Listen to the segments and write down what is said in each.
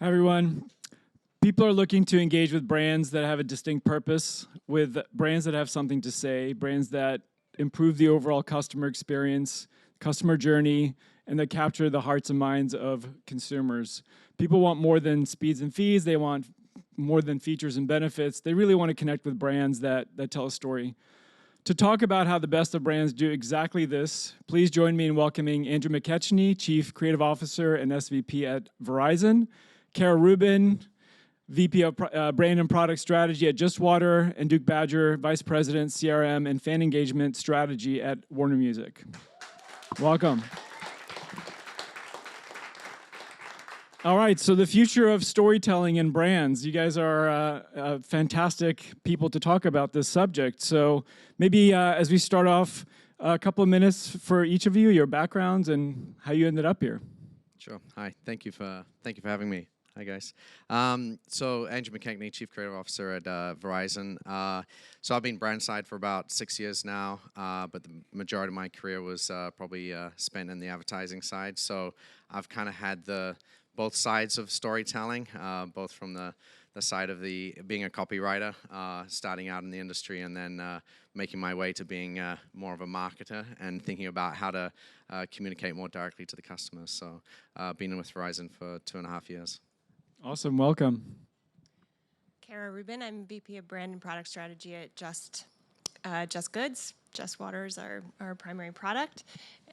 Hi, everyone. People are looking to engage with brands that have a distinct purpose, with brands that have something to say, brands that improve the overall customer experience, customer journey, and that capture the hearts and minds of consumers. People want more than speeds and fees. They want more than features and benefits. They really want to connect with brands that tell a story. To talk about how the best of brands do exactly this, please join me in welcoming Andrew McKechnie, Chief Creative Officer and SVP at Verizon, Kara Rubin, VP of Brand and Product Strategy at Just Water, and Duke Badger, Vice President, CRM and Fan Engagement Strategy at Warner Music. Welcome. All right, so the future of storytelling and brands. You guys are fantastic people to talk about this subject. So maybe as we start off, a couple of minutes for each of you, your backgrounds and how you ended up here. Sure. Hi. Thank you for having me. Hi, guys. So Andrew McKechnie, Chief Creative Officer at Verizon. So I've been brand side for about 6 years now, but the majority of my career was probably spent in the advertising side. So I've kind of had both sides of storytelling, both from the side of being a copywriter, starting out in the industry, and then making my way to being more of a marketer and thinking about how to communicate more directly to the customers. So been with Verizon for 2.5 years. Awesome, welcome. Kara Rubin, I'm VP of Brand and Product Strategy at Just Goods. Just Water is our primary product.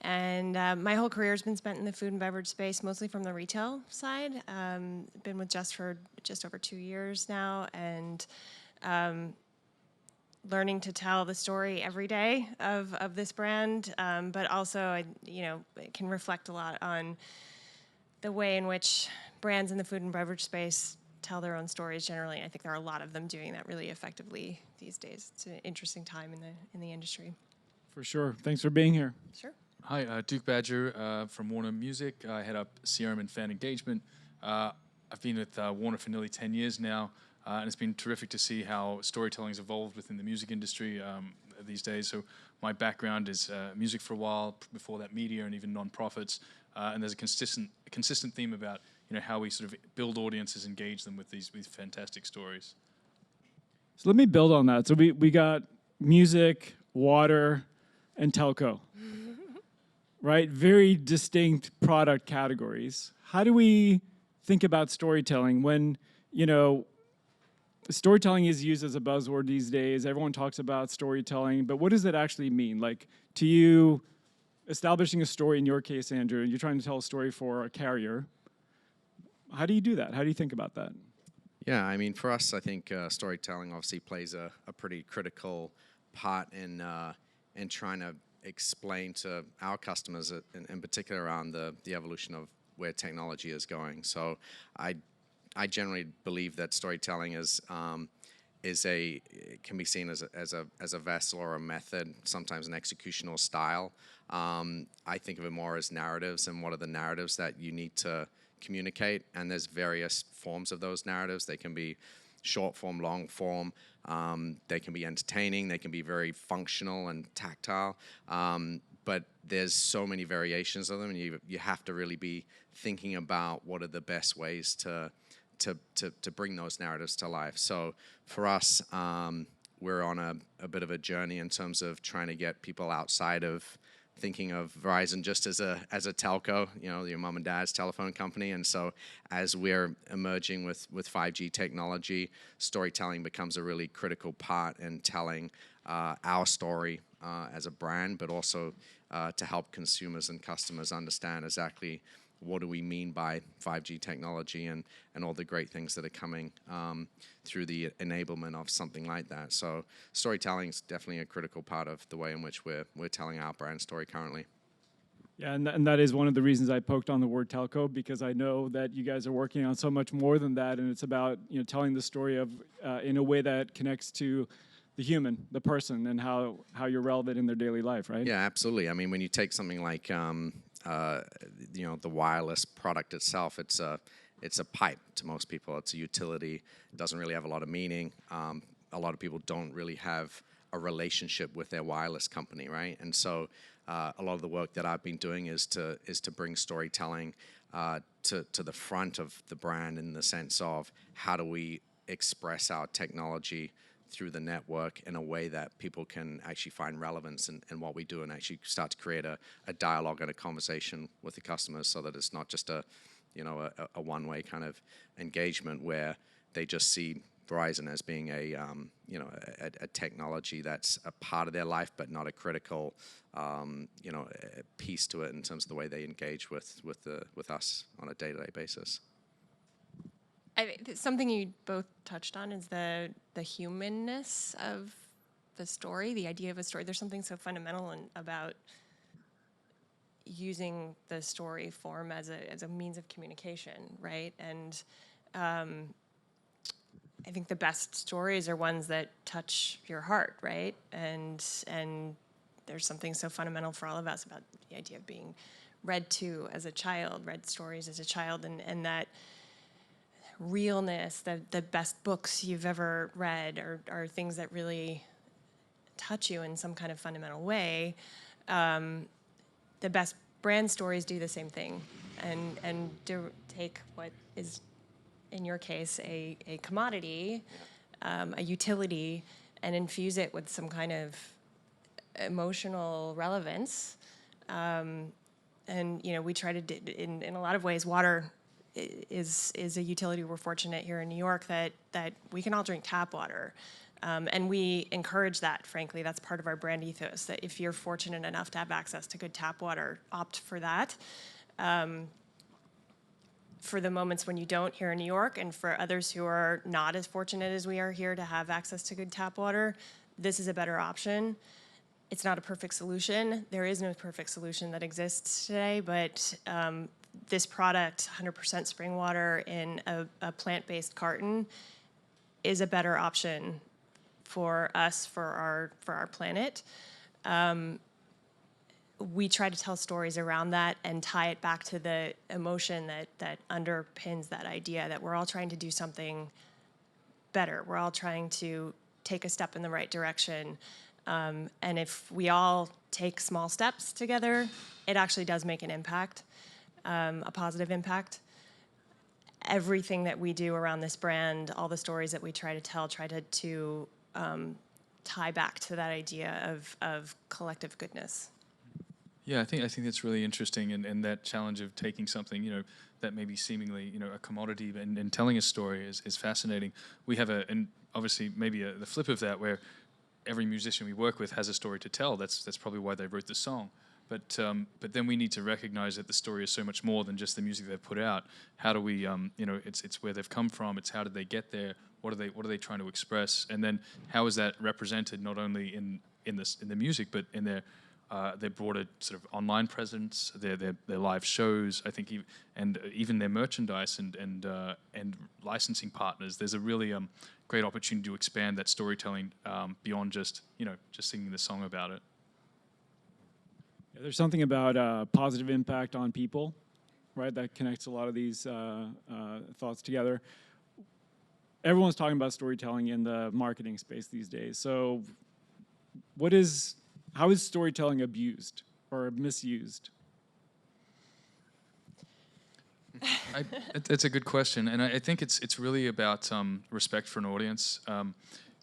And my whole career has been spent in the food and beverage space, mostly from the retail side. Been with Just for just over 2 years now, and learning to tell the story every day of this brand, but also it can reflect a lot on the way in which brands in the food and beverage space tell their own stories generally. I think there are a lot of them doing that really effectively these days. It's an interesting time in the industry. For sure. Thanks for being here. Sure. Hi, Duke Badger from Warner Music. I head up CRM and fan engagement. I've been with Warner for nearly 10 years now, and it's been terrific to see how storytelling has evolved within the music industry these days. So my background is music for a while, before that media and even non-profits, and there's a consistent theme about how we sort of build audiences, engage them with these fantastic stories. So let me build on that. So we got music, water, and telco, right? Very distinct product categories. How do we think about storytelling when, storytelling is used as a buzzword these days. Everyone talks about storytelling, but what does it actually mean? Like, to you, establishing a story, in your case, Andrew, you're trying to tell a story for a carrier. How do you do that? How do you think about that? Yeah, I mean, for us, I think storytelling obviously plays a pretty critical part in trying to explain to our customers, in particular, around the evolution of where technology is going. So I generally believe that storytelling can be seen as a vessel or a method, sometimes an executional style. I think of it more as narratives, and what are the narratives that you need to communicate, and there's various forms of those narratives. They can be short form, long form, they can be entertaining, they can be very functional and tactile, but there's so many variations of them, and you have to really be thinking about what are the best ways to bring those narratives to life. So for us, we're on a bit of a journey in terms of trying to get people outside of thinking of Verizon just as a telco, your mom and dad's telephone company. And so as we're emerging with 5G technology, storytelling becomes a really critical part in telling our story as a brand, but also to help consumers and customers understand exactly what do we mean by 5G technology and all the great things that are coming through the enablement of something like that. So storytelling is definitely a critical part of the way in which we're telling our brand story currently. Yeah, and that is one of the reasons I poked on the word telco, because I know that you guys are working on so much more than that, and it's about telling the story of in a way that connects to the human, the person, and how you're relevant in their daily life, right? Yeah, absolutely. I mean, when you take something like the wireless product itself, it's a pipe to most people. It's a utility. It doesn't really have a lot of meaning. A lot of people don't really have a relationship with their wireless company, right? And so a lot of the work that I've been doing is to bring storytelling to the front of the brand in the sense of how do we express our technology through the network in a way that people can actually find relevance in what we do and actually start to create a dialogue and a conversation with the customers, so that it's not just a one-way kind of engagement where they just see Verizon as being a technology that's a part of their life, but not a critical piece to it in terms of the way they engage with us on a day-to-day basis. Something you both touched on is the humanness of the story, the idea of a story. There's something so fundamental about using the story form as a means of communication, right? And I think the best stories are ones that touch your heart, right? And there's something so fundamental for all of us about the idea of being read to as a child, read stories as a child, and that realness, the best books you've ever read are things that really touch you in some kind of fundamental way. The best brand stories do the same thing and take what is, in your case, a commodity, a utility, and infuse it with some kind of emotional relevance. And we try to, in a lot of ways, water is a utility. We're fortunate here in New York that we can all drink tap water. And we encourage that, frankly. That's part of our brand ethos, that if you're fortunate enough to have access to good tap water, opt for that. For the moments when you don't here in New York, and for others who are not as fortunate as we are here to have access to good tap water, this is a better option. It's not a perfect solution. There is no perfect solution that exists today, but this product, 100% spring water in a plant-based carton, is a better option for us, for our planet. We try to tell stories around that and tie it back to the emotion that underpins that idea that we're all trying to do something better. We're all trying to take a step in the right direction. And if we all take small steps together, it actually does make an impact, a positive impact. Everything that we do around this brand, all the stories that we try to tell, try to tie back to that idea of collective goodness. Yeah, I think that's really interesting, and that challenge of taking something, that may be seemingly, a commodity, and telling a story is fascinating. We have and obviously maybe the flip of that, where every musician we work with has a story to tell. That's probably why they wrote the song. But then we need to recognize that the story is so much more than just the music they've put out. How do we, it's where they've come from. It's how did they get there? What are they trying to express? And then how is that represented not only in the music, but in their broader sort of online presence, their live shows, I think, and even their merchandise and licensing partners. There's a really great opportunity to expand that storytelling beyond just singing the song about it. Yeah, there's something about positive impact on people, right? That connects a lot of these thoughts together. Everyone's talking about storytelling in the marketing space these days. So, how is storytelling abused or misused? It's a good question, and I think it's really about respect for an audience.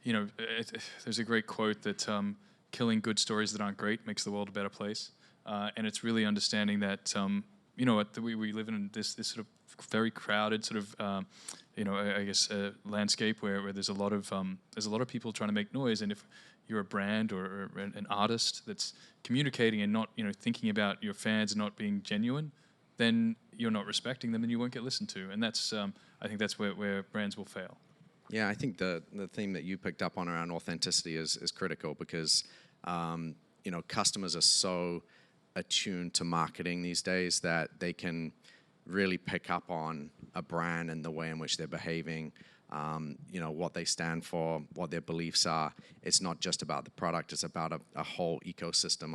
There's a great quote that killing good stories that aren't great makes the world a better place, and it's really understanding that we live in this sort of very crowded sort of landscape where there's a lot of people trying to make noise, and if you're a brand or an artist that's communicating and not thinking about your fans and not being genuine, then you're not respecting them and you won't get listened to. And that's I think that's where brands will fail. Yeah, I think the theme that you picked up on around authenticity is critical because customers are so attuned to marketing these days that they can really pick up on a brand and the way in which they're behaving, what they stand for, what their beliefs are. It's not just about the product, it's about a whole ecosystem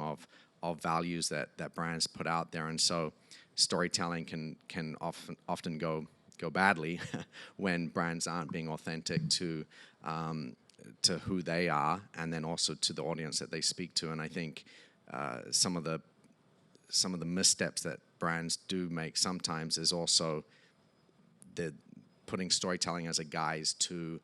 of values that brands put out there. And so storytelling can often go badly when brands aren't being authentic to who they are and then also to the audience that they speak to. And I think some of the some of the missteps that brands do make sometimes is also the putting storytelling as a guise to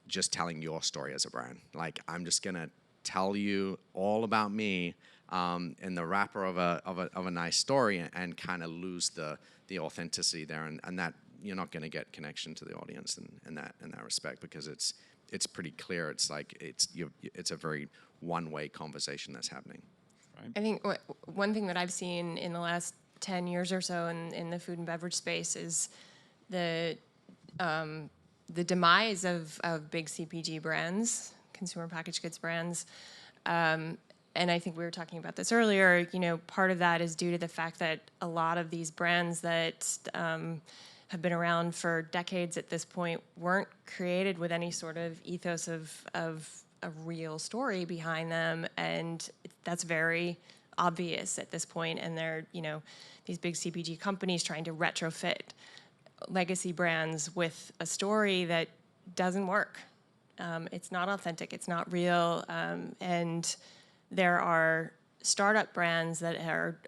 just telling your story as a brand. Like, I'm just gonna tell you all about me in the wrapper of a nice story, and kind of lose the authenticity there, and that you're not going to get connection to the audience in that respect, because it's pretty clear. It's like it's a very one-way conversation that's happening. Right. I think one thing that I've seen in the last 10 years or so in the food and beverage space is the demise of big CPG brands, consumer packaged goods brands. And I think we were talking about this earlier, part of that is due to the fact that a lot of these brands that have been around for decades at this point weren't created with any sort of ethos of a real story behind them. And that's very obvious at this point. And they're, these big CPG companies trying to retrofit legacy brands with a story that doesn't work. It's not authentic, it's not real, and there are startup brands that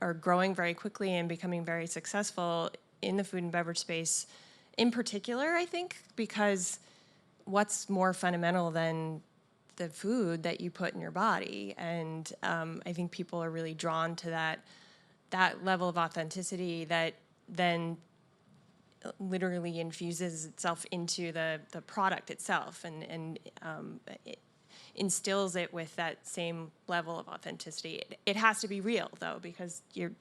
are growing very quickly and becoming very successful in the food and beverage space in particular, I think, because what's more fundamental than the food that you put in your body? And I think people are really drawn to that level of authenticity that then literally infuses itself into the product itself, and it instills it with that same level of authenticity. It has to be real, though, because you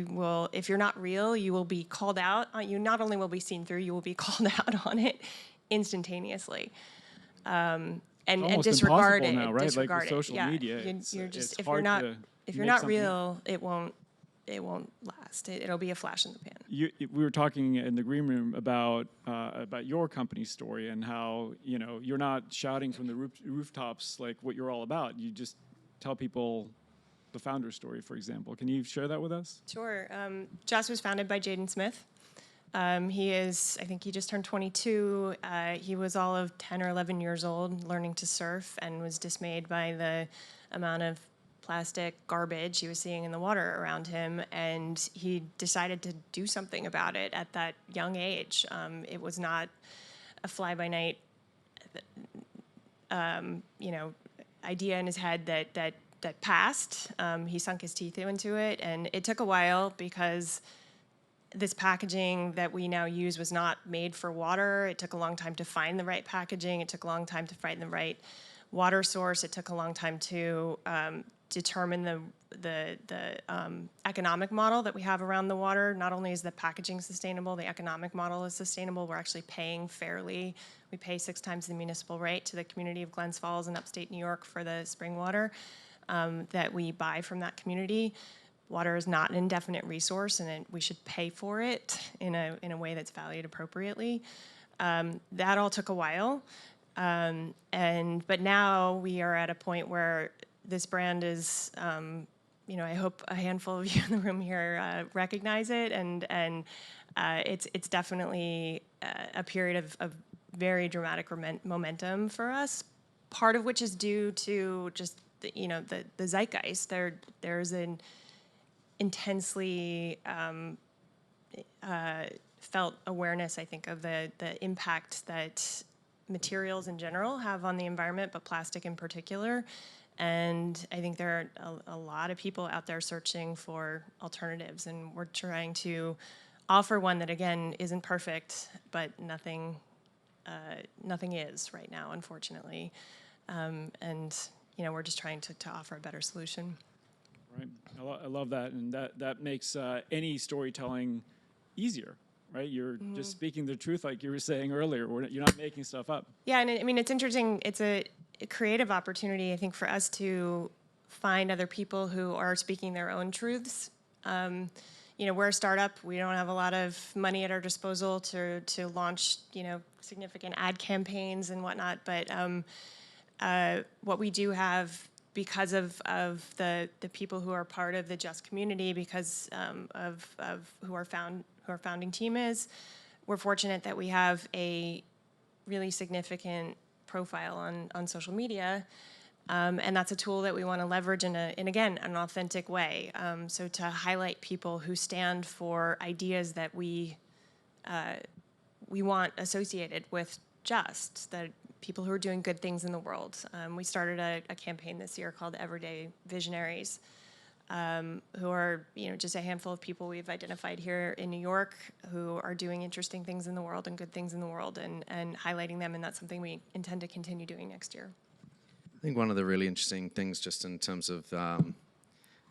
will, if you're not real, you will be called out. You not only will be seen through, you will be called out on it instantaneously. And disregard it. Now, right? Disregard like with social media, you're just, it's if hard you're not real, it won't last. It'll be a flash in the pan. We were talking in the green room about your company's story and how you're not shouting from the rooftops like what you're all about. You just tell people the founder's story, for example. Can you share that with us? Sure. Just was founded by Jaden Smith. I think he just turned 22. He was all of 10 or 11 years old, learning to surf, and was dismayed by the amount of plastic garbage he was seeing in the water around him, and he decided to do something about it at that young age. It was not a fly-by-night, idea in his head that passed. He sunk his teeth into it, and it took a while because this packaging that we now use was not made for water. It took a long time to find the right packaging. It took a long time to find the right water source. It took a long time to determine the economic model that we have around the water. Not only is the packaging sustainable, the economic model is sustainable. We're actually paying fairly. We pay 6 times the municipal rate to the community of Glens Falls in upstate New York for the spring water that we buy from that community. Water is not an indefinite resource, and we should pay for it in a way that's valued appropriately. That all took a while, but now we are at a point where this brand is, I hope a handful of you in the room here recognize it, and it's definitely a period of very dramatic momentum for us. Part of which is due to just the zeitgeist. There's an intensely felt awareness, I think, of the impact that materials in general have on the environment, but plastic in particular. And I think there are a lot of people out there searching for alternatives, and we're trying to offer one that, again, isn't perfect, but nothing is right now, unfortunately. And we're just trying to offer a better solution. Right. I love that, and that makes any storytelling easier, right? You're just speaking the truth, like you were saying earlier. You're not making stuff up. Yeah, and it's interesting. It's a creative opportunity, I think, for us to find other people who are speaking their own truths. We're a startup. We don't have a lot of money at our disposal to launch, significant ad campaigns and whatnot. But what we do have, because of the people who are part of the Just community, because of who our founding team is, we're fortunate that we have a really significant profile on social media, And that's a tool that we want to leverage in again, an authentic way. So to highlight people who stand for ideas that we want associated with just, that people who are doing good things in the world. We started a campaign this year called Everyday Visionaries, who are just a handful of people we've identified here in New York who are doing interesting things in the world and good things in the world, and highlighting them, and that's something we intend to continue doing next year. I think one of the really interesting things, just in terms of,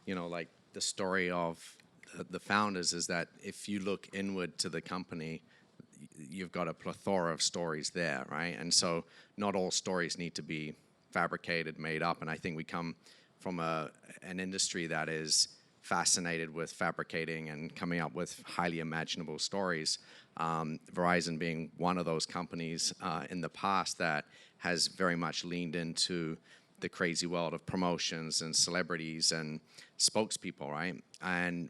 like the story of the founders, is that if you look inward to the company, you've got a plethora of stories there, right? And so not all stories need to be fabricated, made up. And I think we come from an industry that is fascinated with fabricating and coming up with highly imaginable stories. Verizon being one of those companies in the past that has very much leaned into the crazy world of promotions and celebrities and spokespeople, right? And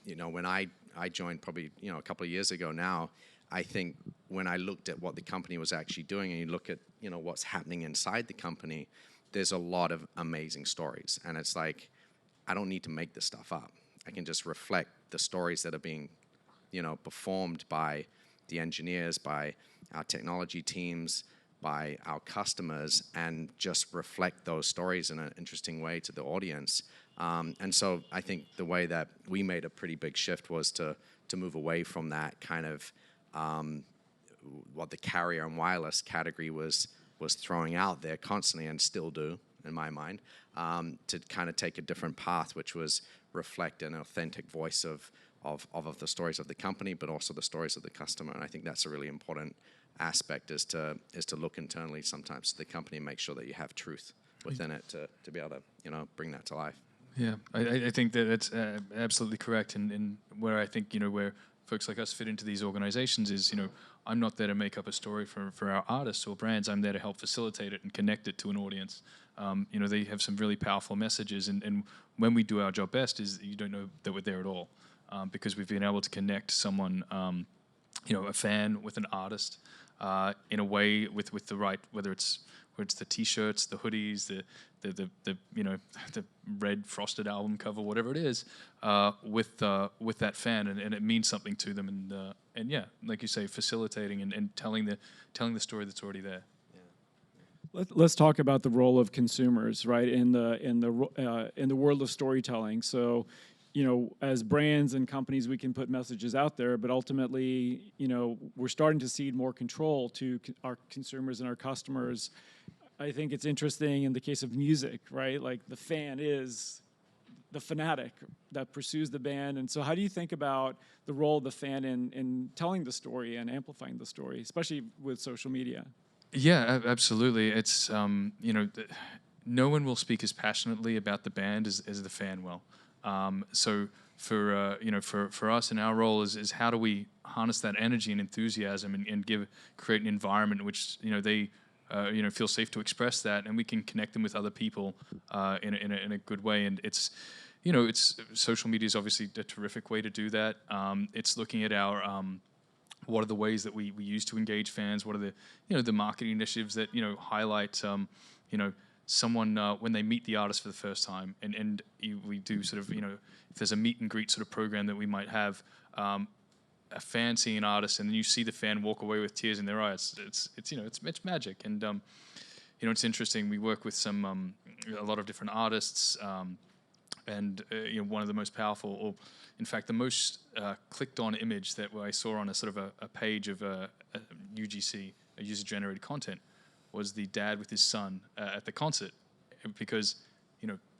when I joined probably a couple of years ago now, I think when I looked at what the company was actually doing, and you look at what's happening inside the company, there's a lot of amazing stories. And it's like, I don't need to make this stuff up. I can just reflect the stories that are being performed by the engineers, by our technology teams, by our customers, and just reflect those stories in an interesting way to the audience. And so I think the way that we made a pretty big shift was to move away from that kind of what the carrier and wireless category was throwing out there constantly, and still do, in my mind, to kind of take a different path, which was reflect an authentic voice of the stories of the company, but also the stories of the customer. And I think that's a really important aspect, is to look internally sometimes to the company and make sure that you have truth within it to be able to bring that to life. Yeah, I think that's absolutely correct. And where I think where folks like us fit into these organizations is I'm not there to make up a story for our artists or brands. I'm there to help facilitate it and connect it to an audience. They have some really powerful messages, and when we do our job best is you don't know that we're there at all, because we've been able to connect someone, a fan with an artist, in a way with the right, whether it's the T-shirts, the hoodies, the red frosted album cover, whatever it is, with that fan, and it means something to them, and yeah, like you say, facilitating and telling the story that's already there. Let's talk about the role of consumers, right, in the world of storytelling. So, as brands and companies, we can put messages out there, but ultimately, we're starting to cede more control to our consumers and our customers. I think it's interesting in the case of music, right? Like, the fan is the fanatic that pursues the band. And so how do you think about the role of the fan in telling the story and amplifying the story, especially with social media? Yeah, absolutely. It's no one will speak as passionately about the band as the fan will. So for us, and our role is how do we harness that energy and enthusiasm and create an environment in which they feel safe to express that, and we can connect them with other people in a good way. And it's social media is obviously a terrific way to do that. It's looking at our what are the ways that we use to engage fans? What are the marketing initiatives that highlight someone when they meet the artist for the first time, and we do sort of if there's a meet and greet sort of program that we might have, a fan seeing an artist, and then you see the fan walk away with tears in their eyes. It's magic, and it's interesting. We work with a lot of different artists, and one of the most powerful, or in fact the most clicked on image that I saw on a sort of a page of a UGC, a user generated content, was the dad with his son at the concert, because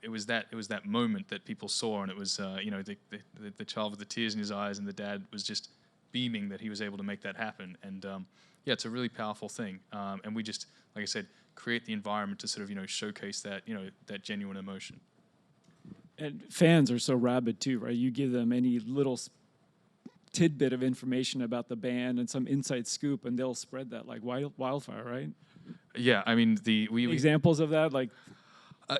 it was that moment that people saw, and it was the child with the tears in his eyes, and the dad was just beaming that he was able to make that happen. And it's a really powerful thing, and we just, like I said, create the environment to sort of showcase that that genuine emotion. And fans are so rabid too, right? You give them any little tidbit of information about the band and some inside scoop, and they'll spread that like wildfire, right? Yeah, I mean we examples of that, like.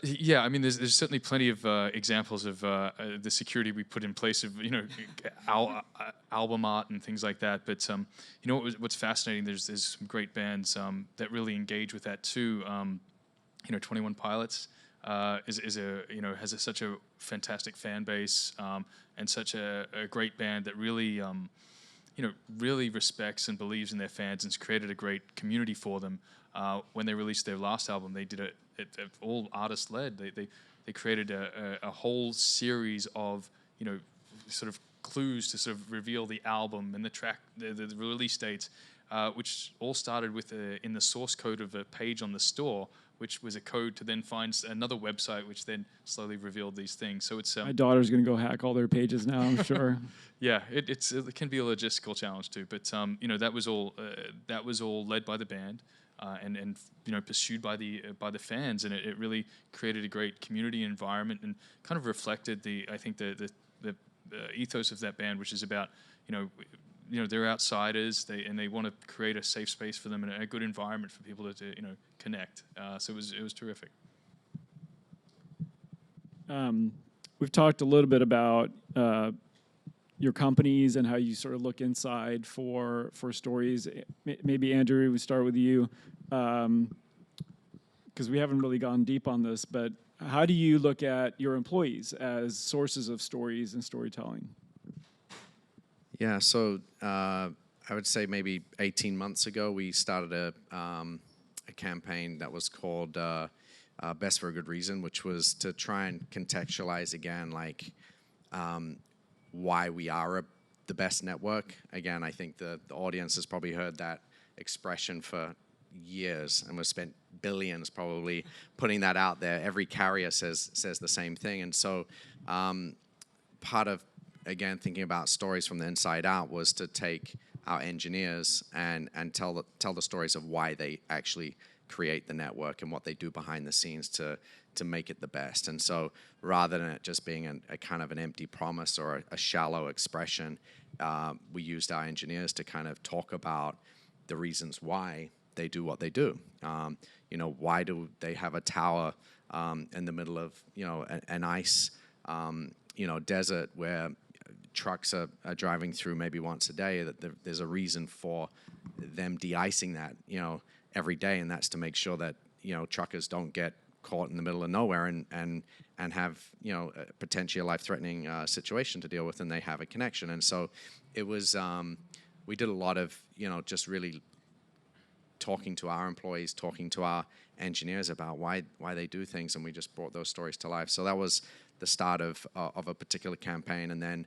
Yeah, I mean, there's certainly plenty of examples of the security we put in place of album art and things like that. But what's fascinating? There's some great bands that really engage with that too. 21 Pilots is a has such a fantastic fan base, and such a great band that really really respects and believes in their fans, and has created a great community for them. When they released their last album, they did it all artist led. They created a whole series of sort of clues to sort of reveal the album and the track, the release dates, which all started with in the source code of a page on the store, which was a code to then find another website, which then slowly revealed these things. So it's My daughter's going to go hack all their pages now, I'm sure. yeah, it can be a logistical challenge too. But that was all led by the band, and pursued by the fans, and it really created a great community environment and kind of reflected the ethos of that band, which is about they're outsiders, they want to create a safe space for them and a good environment for people to connect. So it was terrific. We've talked a little bit about your companies and how you sort of look inside for stories. Maybe Andrew, we start with you, because we haven't really gone deep on this, but how do you look at your employees as sources of stories and storytelling? Yeah, so I would say maybe 18 months ago, we started a campaign that was called Best for a Good Reason, which was to try and contextualize again, like, why we are the best network. Again, I think the audience has probably heard that expression for years, and we've spent billions probably putting that out there. Every carrier says the same thing. And so part of, again, thinking about stories from the inside out was to take our engineers and tell the stories of why they actually create the network and what they do behind the scenes to make it the best. And so rather than it just being a kind of an empty promise or a shallow expression, we used our engineers to kind of talk about the reasons why they do what they do. Why do they have a tower in the middle of an ice desert where trucks are driving through maybe once a day? That there's a reason for them de-icing that every day, and that's to make sure that truckers don't get caught in the middle of nowhere and have potentially a life-threatening situation to deal with, and they have a connection. And so it was we did a lot of just really talking to our employees, talking to our engineers about why they do things, and we just brought those stories to life. So that was the start of a particular campaign. And then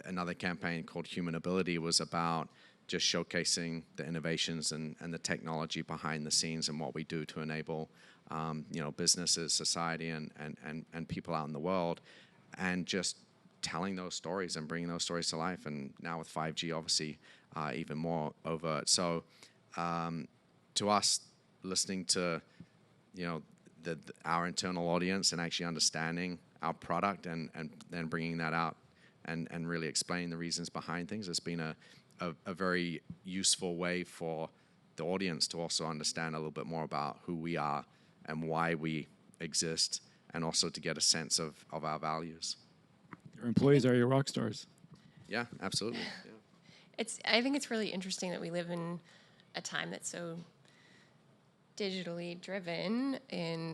another campaign called Humanability was about just showcasing the innovations and the technology behind the scenes and what we do to enable businesses, society, and people out in the world, and just telling those stories and bringing those stories to life. And now with 5G, obviously, even more overt. So to us, listening to our internal audience and actually understanding our product and then bringing that out and really explaining the reasons behind things has been a very useful way for the audience to also understand a little bit more about who we are and why we exist, and also to get a sense of our values. Your employees are your rock stars. Yeah, absolutely. Yeah. I think it's really interesting that we live in a time that's so digitally driven,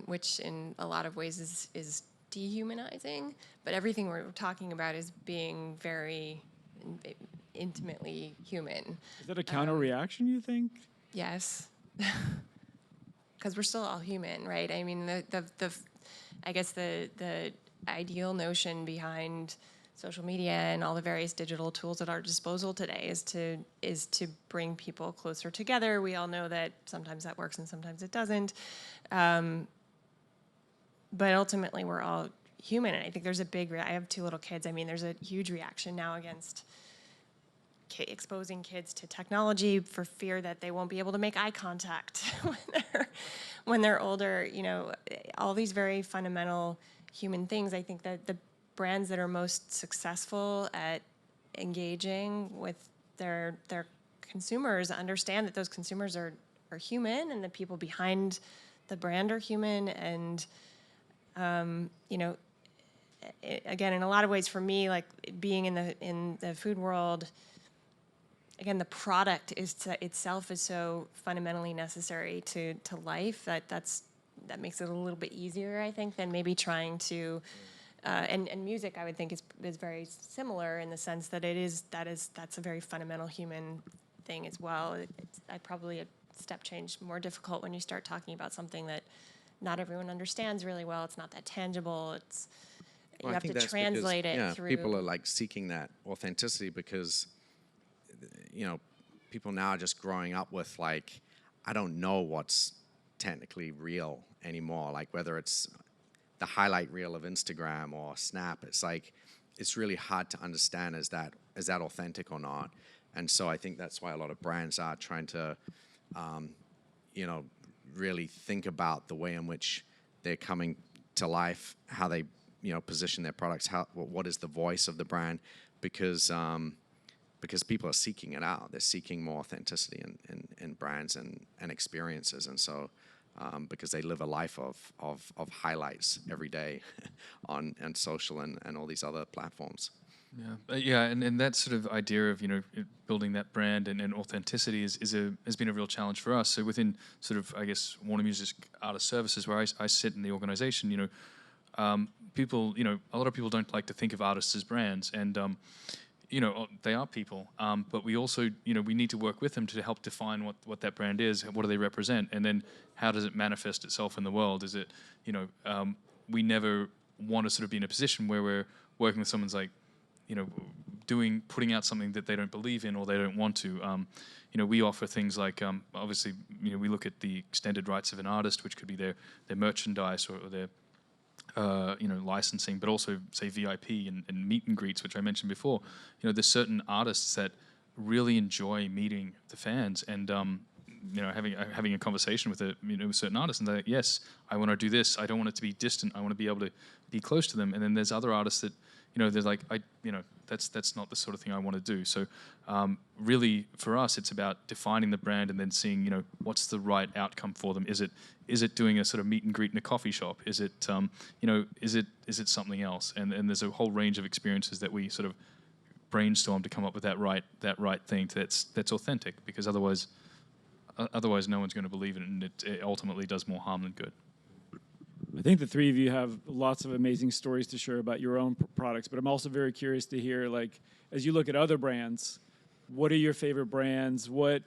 which in a lot of ways is dehumanizing, but everything we're talking about is being very intimately human. Is that a counter reaction, you think? Yes. Because we're still all human, right? I mean, I guess the ideal notion behind social media and all the various digital tools at our disposal today is to bring people closer together. We all know that sometimes that works and sometimes it doesn't. But ultimately, we're all human, and I think there's I have 2 little kids. I mean, there's a huge reaction now against exposing kids to technology for fear that they won't be able to make eye contact when they're older. All these very fundamental human things. I think that the brands that are most successful at engaging with their consumers understand that those consumers are human, and the people behind the brand are human. And again, in a lot of ways, for me, like being in the food world, again, the product itself is so fundamentally necessary to life that makes it a little bit easier, I think, than maybe trying to. And music, I would think, is very similar in the sense that that's a very fundamental human thing as well. It's probably a step change more difficult when you start talking about something that not everyone understands really well. It's not that tangible. You have to translate it through. People are like seeking that authenticity because, people now are just growing up with like, I don't know what's technically real anymore. Like whether it's the highlight reel of Instagram or Snap, it's like, it's really hard to understand is that authentic or not. And so I think that's why a lot of brands are trying to, really think about the way in which they're coming to life, how they, position their products, what is the voice of the brand, because people are seeking it out. They're seeking more authenticity in brands and experiences, and so. Because they live a life of highlights every day on social and all these other platforms. Yeah, and that sort of idea of building that brand and authenticity has been a real challenge for us. So within sort of, I guess, Warner Music Artist Services, where I sit in the organization, people, a lot of people don't like to think of artists as brands, and they are people, but we also, we need to work with them to help define what that brand is, what do they represent, and then how does it manifest itself in the world? Is it, we never want to sort of be in a position where we're working with someone's like, putting out something that they don't believe in or they don't want to. We offer things like, obviously, we look at the extended rights of an artist, which could be their merchandise or their licensing, but also say VIP and meet and greets, which I mentioned before. There's certain artists that really enjoy meeting the fans and having a conversation with a certain artist, and they're like, yes, I want to do this. I don't want it to be distant. I want to be able to be close to them. And then there's other artists that they're like, that's not the sort of thing I want to do. So really, for us, it's about defining the brand and then seeing, what's the right outcome for them. Is it doing a sort of meet and greet in a coffee shop? Is it, is it something else? And there's a whole range of experiences that we sort of brainstorm to come up with that right thing that's authentic. Because otherwise, no one's going to believe it, and it ultimately does more harm than good. I think the three of you have lots of amazing stories to share about your own products, but I'm also very curious to hear, like, as you look at other brands, what are your favorite brands? What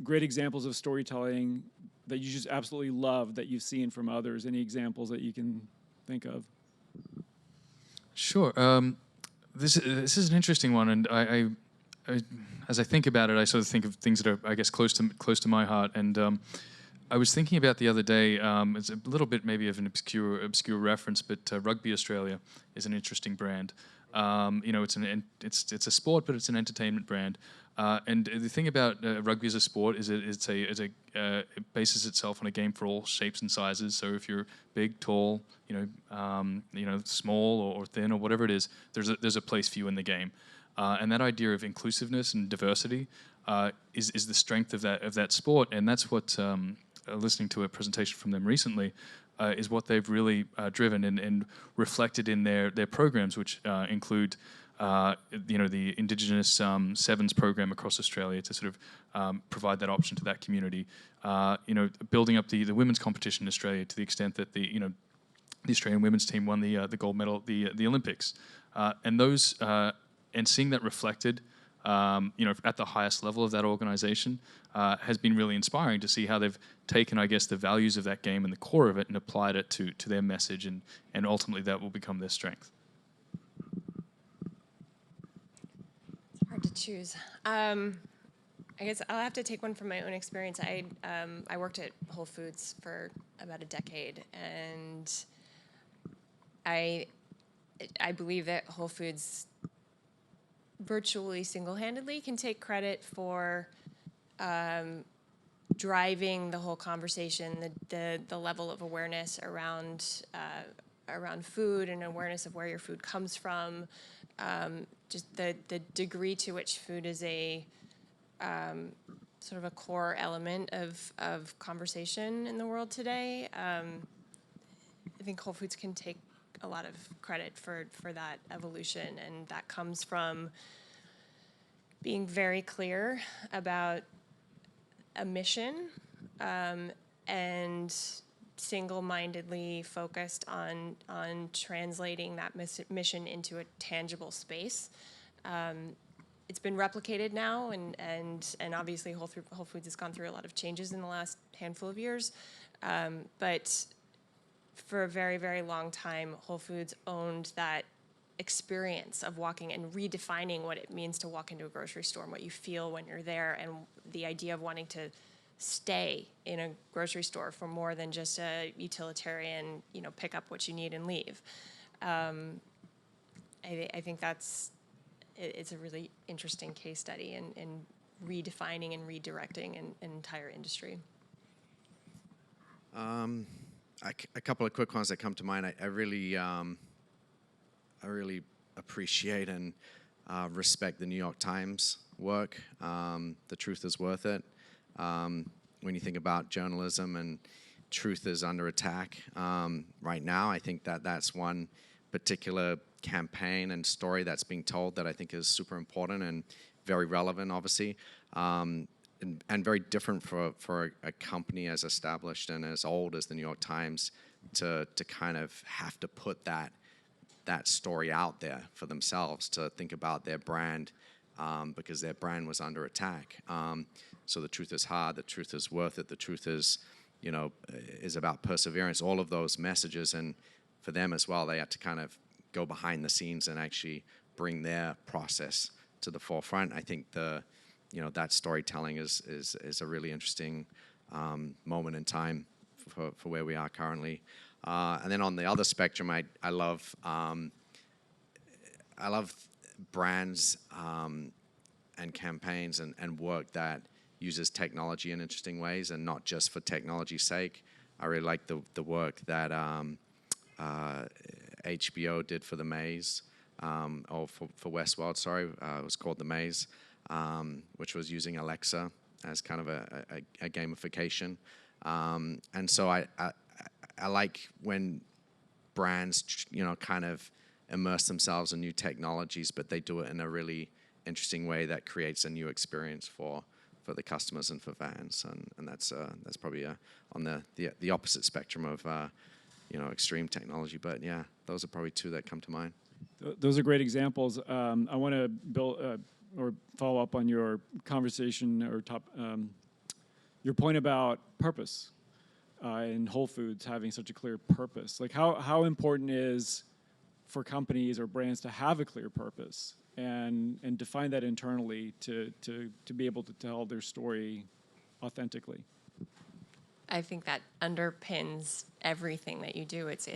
great examples of storytelling that you just absolutely love that you've seen from others? Any examples that you can think of? Sure. This is an interesting one, and I as I think about it, I sort of think of things that are, I guess, close to my heart. And I was thinking about the other day. It's a little bit maybe of an obscure reference, but Rugby Australia is an interesting brand. It's a sport, but it's an entertainment brand. And the thing about rugby as a sport is it bases itself on a game for all shapes and sizes. So if you're big, tall, small or thin or whatever it is, there's a place for you in the game. And that idea of inclusiveness and diversity is the strength of that sport, and that's what listening to a presentation from them recently is what they've really driven and reflected in their programs, which include the Indigenous Sevens program across Australia to sort of provide that option to that community. Building up the women's competition in Australia to the extent that the Australian women's team won the gold medal at the Olympics, and seeing that reflected, at the highest level of that organization, has been really inspiring to see how they've taken, I guess, the values of that game and the core of it and applied it to their message, and ultimately that will become their strength. It's hard to choose. I guess I'll have to take one from my own experience. I worked at Whole Foods for about a decade, and I believe that Whole Foods virtually single-handedly can take credit for driving the whole conversation, the level of awareness around food and awareness of where your food comes from, just the degree to which food is a sort of a core element of conversation in the world today. I think Whole Foods can take a lot of credit for that evolution, and that comes from being very clear about a mission, and single-mindedly focused on translating that mission into a tangible space. It's been replicated now, and obviously Whole Foods has gone through a lot of changes in the last handful of years. But for a very, very long time, Whole Foods owned that experience of walking and redefining what it means to walk into a grocery store and what you feel when you're there, and the idea of wanting to stay in a grocery store for more than just a utilitarian, pick up what you need and leave. I think it's a really interesting case study in redefining and redirecting an entire industry. A couple of quick ones that come to mind. I really appreciate and respect the New York Times work. The truth is worth it. When you think about journalism and truth is under attack right now, I think that's one particular campaign and story that's being told that I think is super important and very relevant, obviously, and very different for a company as established and as old as the New York Times to kind of have to put that story out there for themselves, to think about their brand, because their brand was under attack. So the truth is hard, the truth is worth it, the truth is, is about perseverance, all of those messages. And for them as well, they had to kind of go behind the scenes and actually bring their process to the forefront. I think that storytelling is a really interesting moment in time for where we are currently. And then on the other spectrum, I love brands and campaigns and work that uses technology in interesting ways and not just for technology's sake. I really like the work that HBO did for The Maze, or for Westworld, sorry. It was called The Maze, which was using Alexa as kind of a gamification. And so I like when brands, kind of immerse themselves in new technologies, but they do it in a really interesting way that creates a new experience for the customers and for fans, and that's probably on the opposite spectrum of extreme technology. But yeah, those are probably two that come to mind. Those are great examples. I want to build or follow up on your conversation or your point about purpose in Whole Foods having such a clear purpose. Like how important is for companies or brands to have a clear purpose and define that internally to be able to tell their story authentically? I think that underpins everything that you do. It's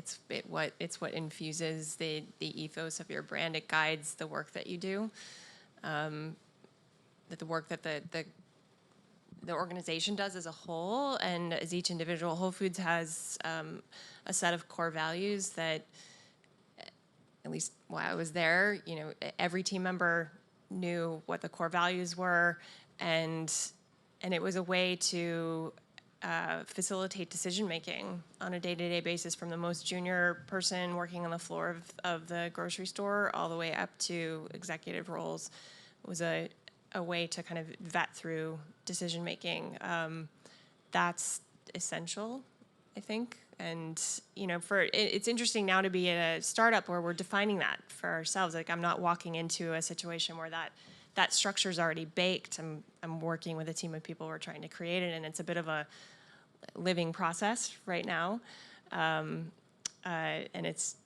what infuses the ethos of your brand. It guides the work that you do. That the work that the organization does as a whole, and as each individual. Whole Foods has a set of core values that, at least while I was there, every team member knew what the core values were, and it was a way to facilitate decision making on a day-to-day basis, from the most junior person working on the floor of the grocery store all the way up to executive roles. It was a way to kind of vet through decision making. That's essential, I think. And it's interesting now to be at a startup where we're defining that for ourselves. Like, I'm not walking into a situation where that structure is already baked. I'm working with a team of people who are trying to create it, and it's a bit of a living process right now. And it's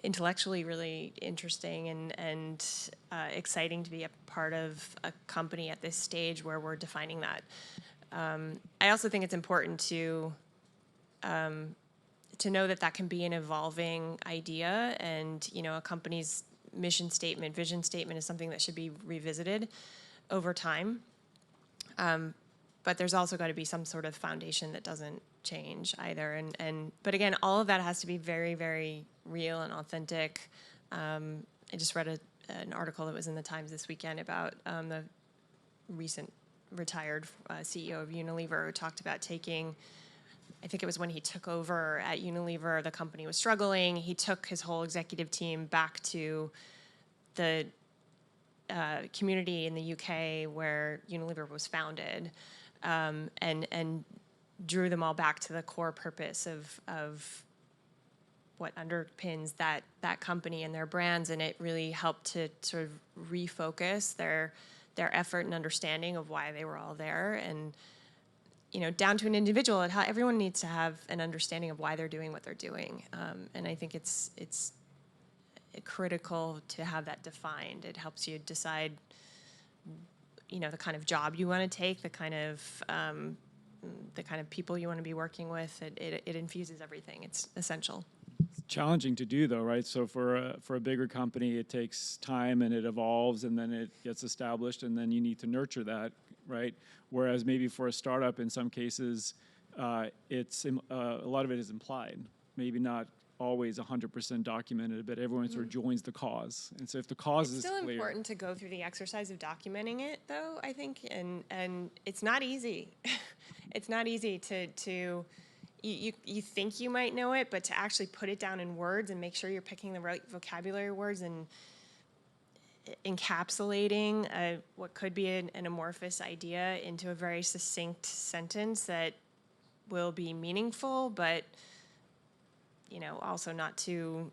intellectually really interesting and exciting to be a part of a company at this stage where we're defining that. I also think it's important to know that can be an evolving idea, and a company's mission statement, vision statement is something that should be revisited over time. But there's also got to be some sort of foundation that doesn't change either. But again, all of that has to be very, very real and authentic. I just read an article that was in the Times this weekend about the recent retired CEO of Unilever, who talked about taking, I think it was when he took over at Unilever, the company was struggling. He took his whole executive team back to the community in the UK where Unilever was founded, and drew them all back to the core purpose of what underpins that company and their brands, and it really helped to sort of refocus their effort and understanding of why they were all there, and down to an individual. Everyone needs to have an understanding of why they're doing what they're doing, and I think it's critical to have that defined. It helps you decide, the kind of job you want to take, the kind of people you want to be working with. It infuses everything. It's essential. It's challenging to do, though, right? So for a bigger company, it takes time and it evolves, and then it gets established, and then you need to nurture that, right? Whereas maybe for a startup, in some cases, it's a lot of it is implied, maybe not always 100% documented, but everyone sort of joins the cause. And so if the cause is clear. It's still clear, important to go through the exercise of documenting it, though, I think, and it's not easy. It's not easy to you think you might know it, but to actually put it down in words and make sure you're picking the right vocabulary words and encapsulating what could be an amorphous idea into a very succinct sentence that will be meaningful, but also not too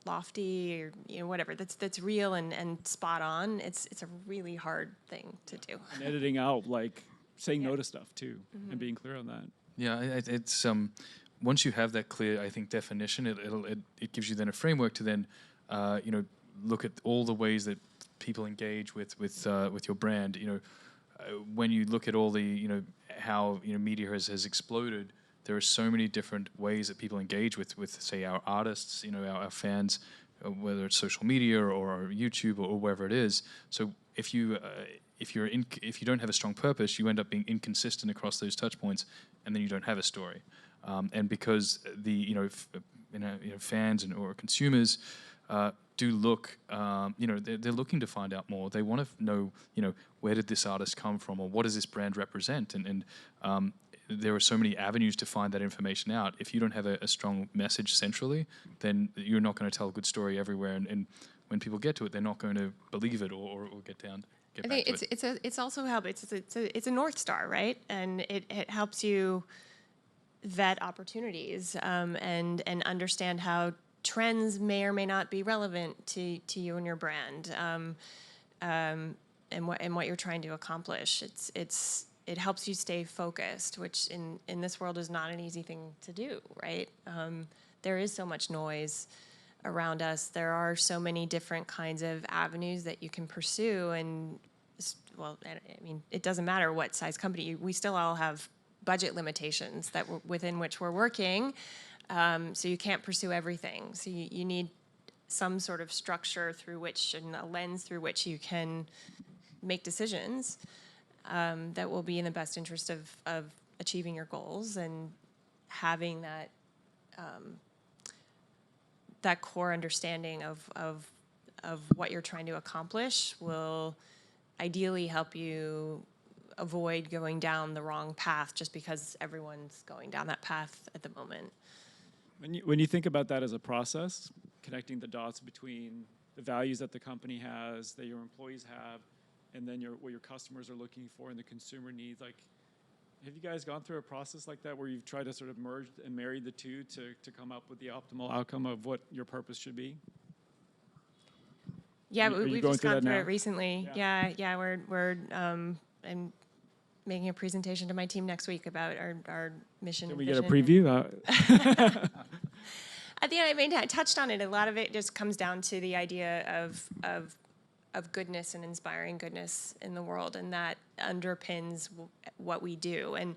lofty or whatever. That's real and spot on. It's a really hard thing to do. and editing out, like saying no to stuff too, and being clear on that. Yeah, it's once you have that clear, I think, definition, it gives you then a framework to then look at all the ways that people engage with your brand. When you look at all the how media has exploded, there are so many different ways that people engage with say our artists, our fans, whether it's social media or YouTube or wherever it is. So if you don't have a strong purpose, you end up being inconsistent across those touch points, and then you don't have a story. And because the fans or consumers do look, they're looking to find out more. They want to know, where did this artist come from, or what does this brand represent? And there are so many avenues to find that information out. If you don't have a strong message centrally, then you're not going to tell a good story everywhere. And when people get to it, they're not going to believe it or get down. I think it's also help. It's a North Star, right? And it helps you vet opportunities and understand how trends may or may not be relevant to you and your brand, and what you're trying to accomplish. It helps you stay focused, which in this world is not an easy thing to do, right? There is so much noise around us. There are so many different kinds of avenues that you can pursue, and it doesn't matter what size company. We still all have budget limitations within which we're working, so you can't pursue everything. So you need some sort of structure through which, and a lens through which you can make decisions that will be in the best interest of achieving your goals, and having that core understanding of what you're trying to accomplish will ideally help you avoid going down the wrong path just because everyone's going down that path at the moment. When you think about that as a process, connecting the dots between the values that the company has, that your employees have, and then what your customers are looking for and the consumer needs, like, have you guys gone through a process like that where you've tried to sort of merge and marry the two to come up with the optimal outcome of what your purpose should be? Yeah, we've just gone through it recently. Yeah, we're I'm making a presentation to my team next week about our mission. Can we get a preview? At the end, I touched on it. A lot of it just comes down to the idea of goodness and inspiring goodness in the world, and that underpins what we do. And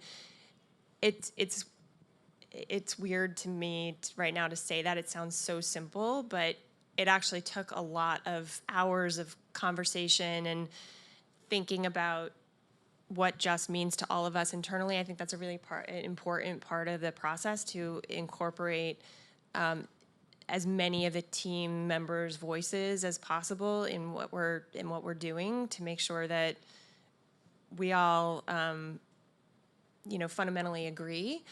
it's weird to me right now to say that. It sounds so simple, but it actually took a lot of hours of conversation and thinking about what just means to all of us internally. I think that's a really important part of the process, to incorporate as many of the team members' voices as possible in what we're doing, to make sure that we all fundamentally agree.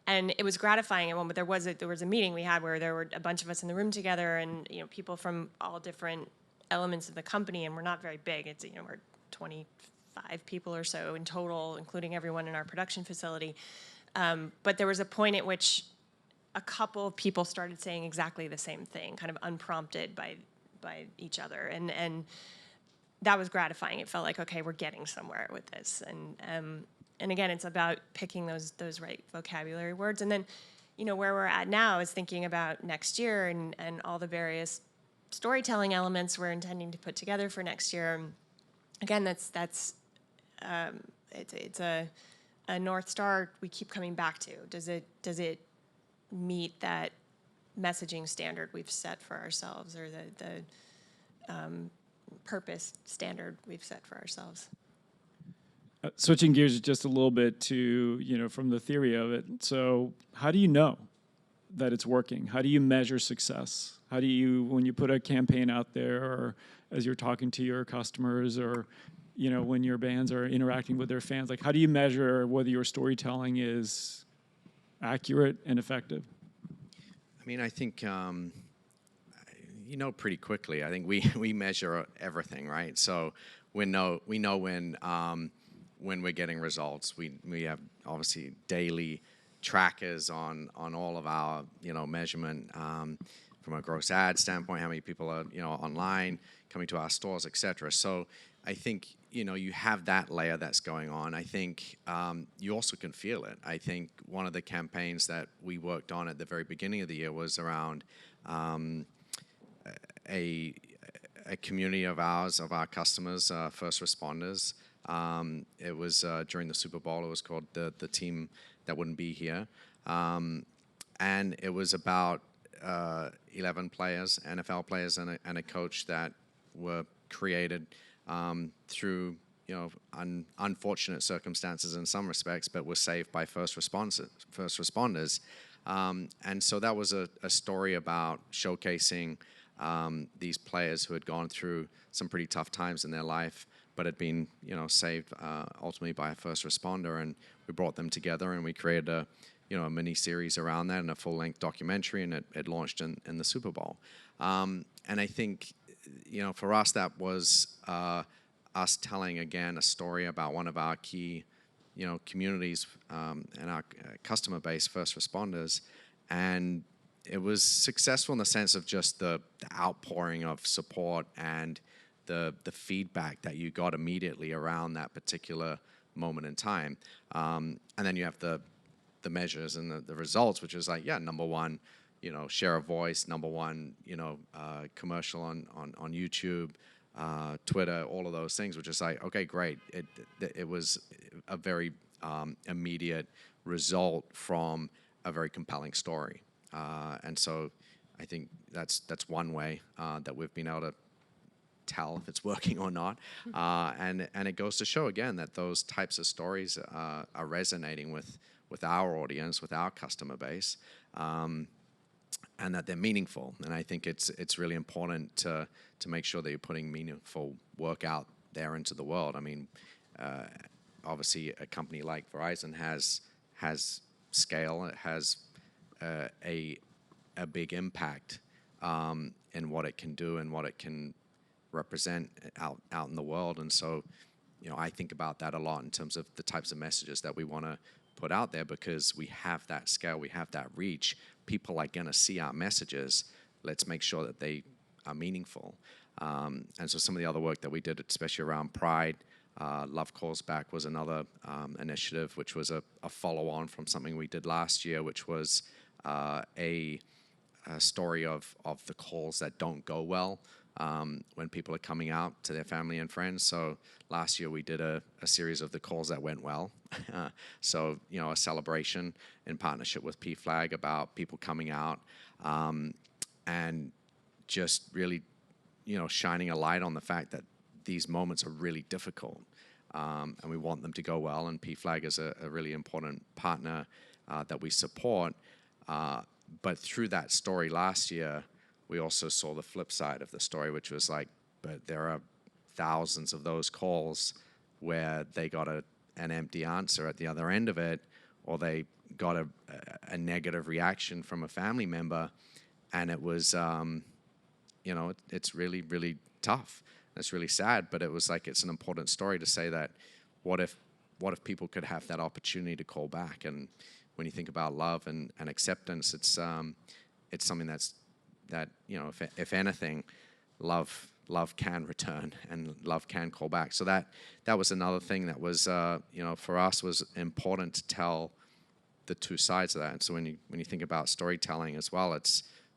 And it was gratifying at one, but there was a meeting we had where there were a bunch of us in the room together, and people from all different elements of the company, and we're not very big. It's, you know, we're 25 people or so in total, including everyone in our production facility. But there was a point at which a couple of people started saying exactly the same thing, kind of unprompted by each other, and that was gratifying. It felt like, okay, we're getting somewhere with this, and again, it's about picking those right vocabulary words, and then, you know, where we're at now is thinking about next year and all the various storytelling elements we're intending to put together for next year. Again, it's a North Star we keep coming back to. Does it meet that messaging standard we've set for ourselves, or the purpose standard we've set for ourselves? Switching gears just a little bit to, you know, from the theory of it. So how do you know that it's working? How do you measure success? How do you, when you put a campaign out there, or as you're talking to your customers, or, you know, when your bands are interacting with their fans, like, how do you measure whether your storytelling is accurate and effective? I mean, I think, you know, pretty quickly. I think we measure everything, right? So we know when we're getting results. We have obviously daily trackers on all of our, you know, measurement from a gross ad standpoint, how many people are, you know, online, coming to our stores, et cetera. So I think, you know, you have that layer that's going on. I think you also can feel it. I think one of the campaigns that we worked on at the very beginning of the year was around a community of ours, of our customers, first responders. It was during the Super Bowl. It was called the Team That Wouldn't Be Here. And it was about 11 players, NFL players, and a coach that were created through, you know, unfortunate circumstances in some respects, but were saved by first responders. And so that was a story about showcasing these players who had gone through some pretty tough times in their life, but had been, you know, saved ultimately by a first responder. And we brought them together and we created a mini series around that and a full-length documentary, and it launched in the Super Bowl. And I think, you know, for us, that was us telling again a story about one of our key, you know, communities and our customer base, first responders, and it was successful in the sense of just the outpouring of support and the feedback that you got immediately around that particular moment in time. And then you have the measures and the results, which is like, yeah, number one, you know, share of voice, number one, you know, commercial on YouTube, Twitter, all of those things, which is like, okay, great. It was a very immediate result from a very compelling story. And so I think that's one way that we've been able to tell if it's working or not. And it goes to show again that those types of stories are resonating with our audience, with our customer base, and that they're meaningful. And I think it's really important to make sure that you're putting meaningful work out there into the world. I mean, obviously a company like Verizon has scale. It has a big impact in what it can do and what it can represent out in the world. And so, you know, I think about that a lot in terms of the types of messages that we want to put out there, because we have that scale, we have that reach. People are going to see our messages. Let's make sure that they are meaningful. And so some of the other work that we did, especially around Pride, Love Calls Back was another initiative, which was a follow-on from something we did last year, which was a story of the calls that don't go well when people are coming out to their family and friends. So last year we did a series of the calls that went well. So, you know, a celebration in partnership with PFLAG about people coming out and just really, you know, shining a light on the fact that these moments are really difficult and we want them to go well. And PFLAG is a really important partner that we support. But through that story last year, we also saw the flip side of the story, which was like, but there are thousands of those calls where they got an empty answer at the other end of it, or they got a negative reaction from a family member, and it was you know, it's really, really tough. It's really sad, but it was like, it's an important story to say that what if people could have that opportunity to call back? And when you think about love and acceptance, it's something that, you know, if anything, love can return and love can call back. So that was another thing that was, you know, for us was important to tell the two sides of that. And so when you think about storytelling as well,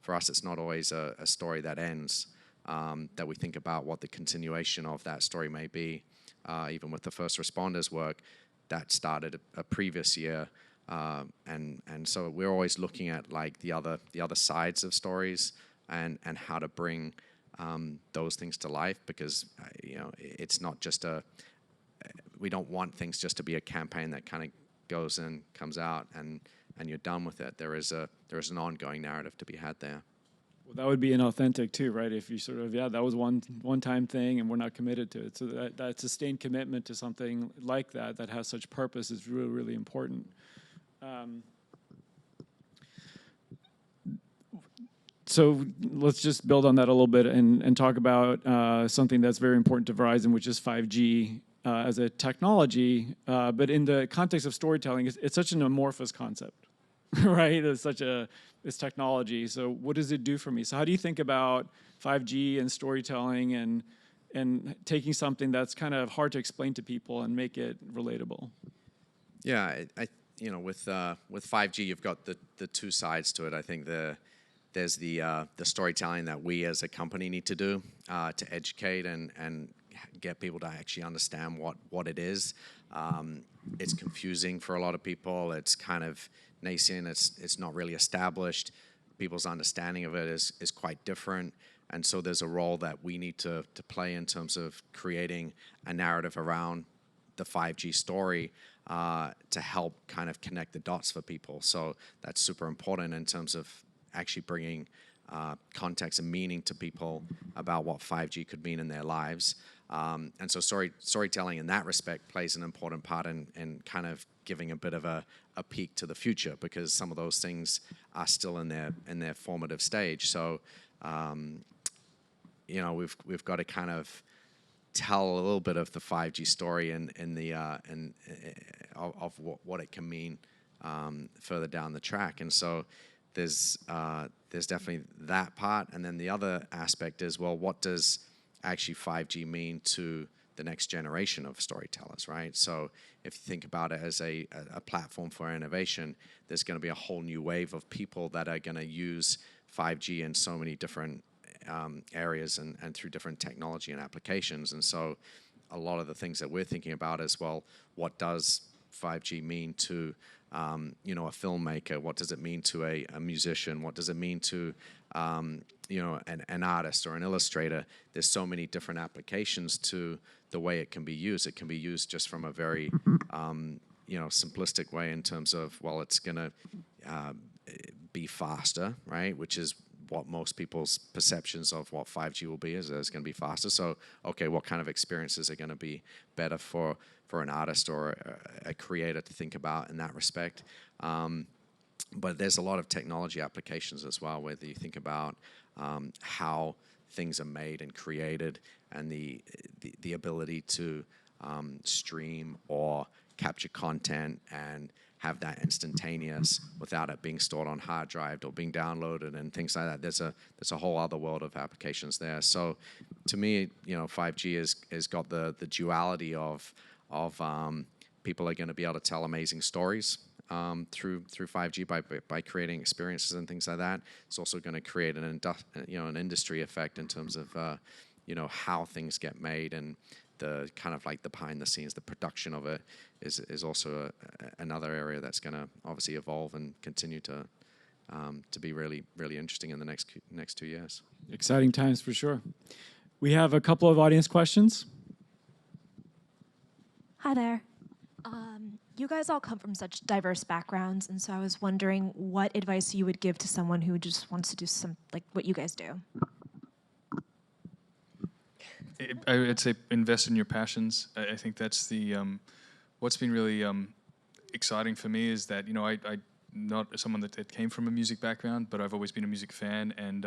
for us, it's not always a story that ends, that we think about what the continuation of that story may be. Even with the first responders work, that started a previous year. And so we're always looking at like the other sides of stories and how to bring those things to life, because you know, it's not just we don't want things just to be a campaign that kind of goes in, comes out, and you're done with it. There is an ongoing narrative to be had there. Well, that would be inauthentic too, right? If you sort of, that was one-time thing and we're not committed to it. So that sustained commitment to something like that has such purpose is really, really important. So let's just build on that a little bit and talk about something that's very important to Verizon, which is 5G as a technology. But in the context of storytelling, it's such an amorphous concept, right? It's technology. So what does it do for me? So how do you think about 5G and storytelling and taking something that's kind of hard to explain to people and make it relatable? Yeah, I you know, with 5G, you've got the two sides to it. I think there's the storytelling that we as a company need to do to educate and get people to actually understand what it is. It's confusing for a lot of people. It's kind of nascent. It's not really established. People's understanding of it is quite different. And so there's a role that we need to play in terms of creating a narrative around the 5G story to help kind of connect the dots for people. So that's super important in terms of actually bringing context and meaning to people about what 5G could mean in their lives. And so storytelling in that respect plays an important part in kind of giving a bit of a peek to the future, because some of those things are still in their formative stage. So, you know, we've got to kind of tell a little bit of the 5G story of what it can mean further down the track. And so there's definitely that part. And then the other aspect is, well, what does actually 5G mean to the next generation of storytellers, right? So if you think about it as a platform for innovation, there's going to be a whole new wave of people that are going to use 5G in so many different areas and through different technology and applications. And so a lot of the things that we're thinking about is, well, what does 5G mean to you know, a filmmaker? What does it mean to a musician? What does it mean to you know, an artist or an illustrator? There's so many different applications to the way it can be used. It can be used just from a very you know, simplistic way in terms of, well, it's going to be faster, right? Which is what most people's perceptions of what 5G will be is that it's going to be faster. So, okay, what kind of experiences are going to be better for an artist or a creator to think about in that respect? But there's a lot of technology applications as well, whether you think about how things are made and created, and the ability to stream or capture content and have that instantaneous without it being stored on hard drive or being downloaded and things like that. There's a whole other world of applications there. So to me, you know, 5G has got the duality of people are going to be able to tell amazing stories through 5G by creating experiences and things like that. It's also going to create an industry effect in terms of you know, how things get made, and the kind of like the behind the scenes, the production of it is also another area that's going to obviously evolve and continue to be really, really interesting in the next 2 years. Exciting times for sure. We have a couple of audience questions. Hi there. You guys all come from such diverse backgrounds, and so I was wondering what advice you would give to someone who just wants to do like what you guys do. I would say invest in your passions. I think that's the what's been really exciting for me is that, you know, I not someone that came from a music background, but I've always been a music fan, and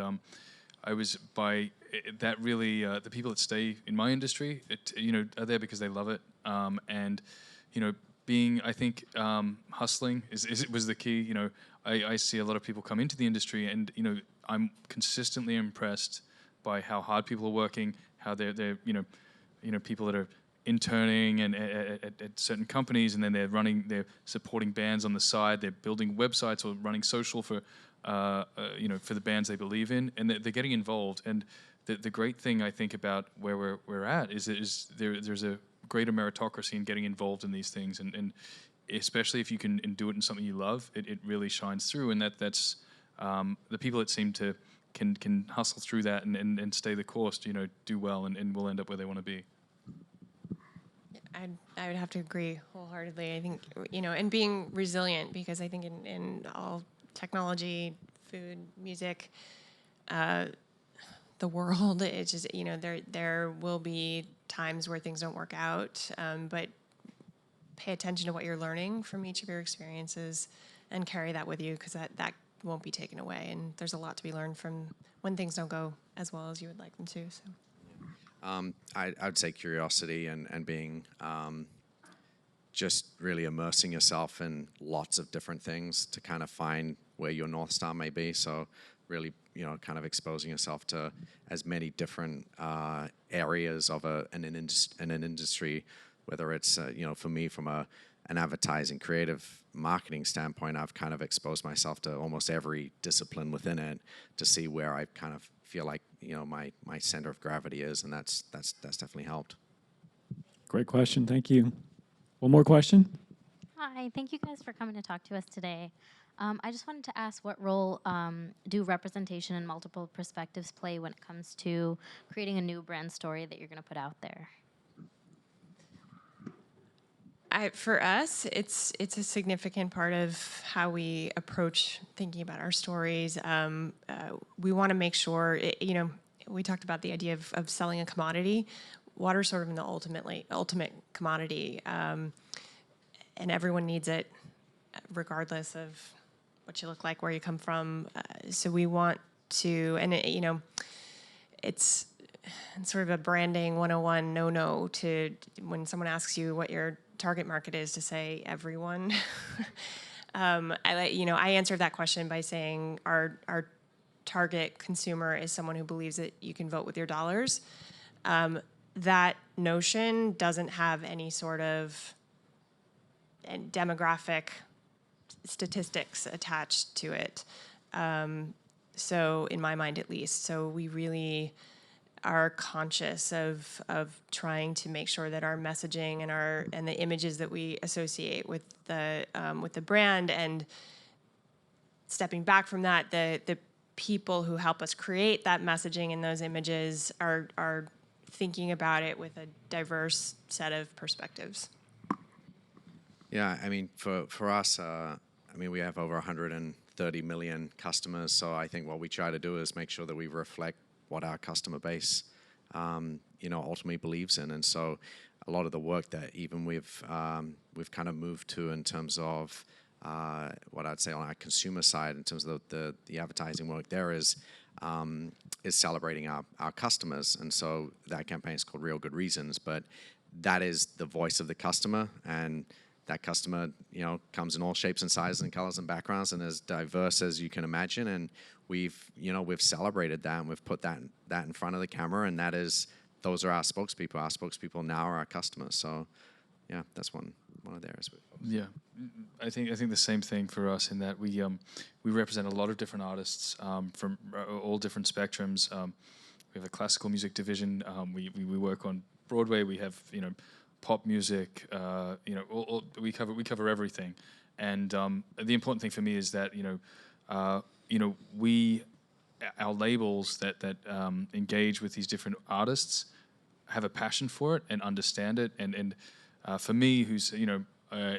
I was by that really the people that stay in my industry, are there because they love it, and being, I think, hustling was the key. I see a lot of people come into the industry, and I'm consistently impressed by how hard people are working, how they're people that are interning and at certain companies, and then they're supporting bands on the side, they're building websites or running social for for the bands they believe in, and they're getting involved. And the great thing I think about where we're at is there's a greater meritocracy in getting involved in these things, and especially if you can do it in something you love, it really shines through. And that's the people that seem to can hustle through that and stay the course, do well, and will end up where they want to be. I would have to agree wholeheartedly. I think, and being resilient, because I think in all technology, food, music, the world, it's just, there will be times where things don't work out, but pay attention to what you're learning from each of your experiences and carry that with you, because that won't be taken away. And there's a lot to be learned from when things don't go as well as you would like them to. So. I'd say curiosity and being just really immersing yourself in lots of different things to kind of find where your North Star may be. So really, kind of exposing yourself to as many different areas of an industry, whether it's, for me, from an advertising, creative marketing standpoint, I've kind of exposed myself to almost every discipline within it to see where I kind of feel like my center of gravity is, and that's definitely helped. Great question. Thank you. One more question. Hi, thank you guys for coming to talk to us today. I just wanted to ask, what role do representation and multiple perspectives play when it comes to creating a new brand story that you're going to put out there? For us, it's a significant part of how we approach thinking about our stories. We want to make sure, we talked about the idea of selling a commodity. Water's sort of the ultimate commodity, and everyone needs it, regardless of what you look like, where you come from. So we want to, and it's sort of a branding 101 no to when someone asks you what your target market is, to say everyone. I answered that question by saying our target consumer is someone who believes that you can vote with your dollars. That notion doesn't have any sort of demographic statistics attached to it. So in my mind, at least. So we really are conscious of trying to make sure that our messaging and the images that we associate with the brand, and stepping back from that, the people who help us create that messaging and those images are thinking about it with a diverse set of perspectives. Yeah, I mean, for us, we have over 130 million customers, so I think what we try to do is make sure that we reflect what our customer base, ultimately believes in. And so a lot of the work that even we've kind of moved to in terms of what I'd say on our consumer side, in terms of the advertising work there is celebrating our customers. And so that campaign is called Real Good Reasons, but that is the voice of the customer, and that customer, comes in all shapes and sizes and colors and backgrounds, and as diverse as you can imagine. And we've celebrated that, and we've put that in front of the camera, and those are our spokespeople. Our spokespeople now are our customers. So, yeah, that's one of the areas. Yeah, I think the same thing for us, in that we represent a lot of different artists from all different spectrums. We have a classical music division. We work on Broadway. We have pop music. We cover everything. And the important thing for me is that our labels that engage with these different artists have a passion for it and understand it. And for me, who's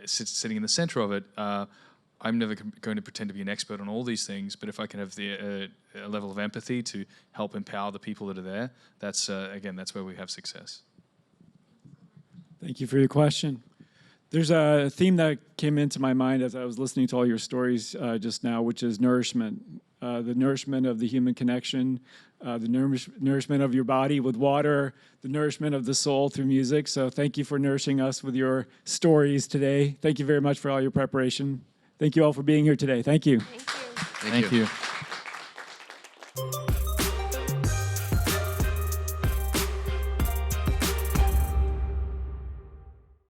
sitting in the center of it, I'm never going to pretend to be an expert on all these things. But if I can have a level of empathy to help empower the people that are there, that's where we have success. Thank you for your question. There's a theme that came into my mind as I was listening to all your stories just now, which is nourishment. the nourishment of the human connection, the nourishment of your body with water, the nourishment of the soul through music. So thank you for nourishing us with your stories today. Thank you very much for all your preparation. Thank you all for being here today. Thank you. Thank you. Thank you.